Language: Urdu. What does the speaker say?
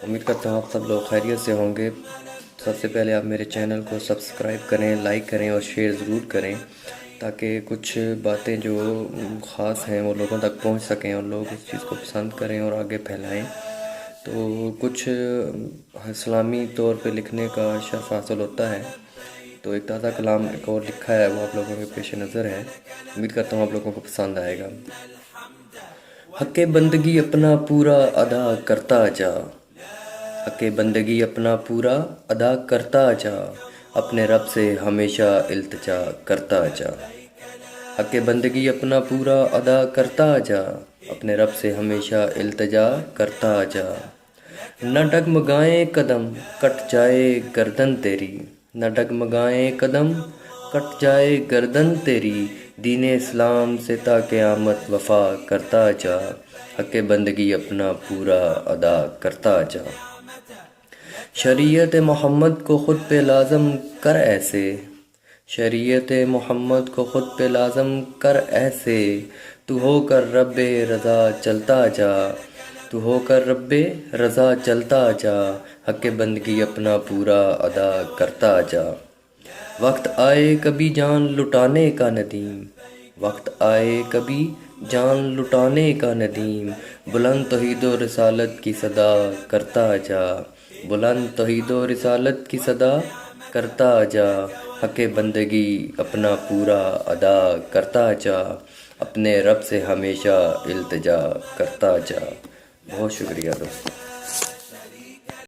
امید کرتا ہوں آپ سب لوگ خیریت سے ہوں گے۔ سب سے پہلے آپ میرے چینل کو سبسکرائب کریں، لائک کریں اور شیئر ضرور کریں، تاکہ کچھ باتیں جو خاص ہیں وہ لوگوں تک پہنچ سکیں اور لوگ اس چیز کو پسند کریں اور آگے پھیلائیں۔ تو کچھ اسلامی طور پہ لکھنے کا شرف حاصل ہوتا ہے، تو ایک تازہ کلام ایک اور لکھا ہے، وہ آپ لوگوں کے پیش نظر ہے۔ امید کرتا ہوں آپ لوگوں کو پسند آئے گا۔ حق بندگی اپنا پورا ادا کرتا جا، حق بندگی اپنا پورا ادا کرتا جا، اپنے رب سے ہمیشہ التجا کرتا جا۔ حق بندگی اپنا پورا ادا کرتا جا، اپنے رب سے ہمیشہ التجا کرتا جا۔ نہ ڈگمگائیں قدم کٹ جائے گردن تیری، نہ ڈگمگائیں قدم کٹ جائے گردن تیری، دین اسلام سے تا قیامت وفا کرتا جا، حق بندگی اپنا پورا ادا کرتا جا۔ شریعت محمد کو خود پہ لازم کر ایسے، شریعت محمد کو خود پہ لازم کر ایسے، تو ہو کر رب رضا چلتا جا، تو ہو کر رب رضا چلتا جا، حق بندگی اپنا پورا ادا کرتا جا۔ وقت آئے کبھی جان لٹانے کا ندیم، وقت آئے کبھی جان لٹانے کا ندیم، بلند توحید و رسالت کی صدا کرتا جا، بلند توحید و رسالت کی صدا کرتا جا، حق بندگی اپنا پورا ادا کرتا جا، اپنے رب سے ہمیشہ التجا کرتا جا۔ بہت شکریہ دوستو۔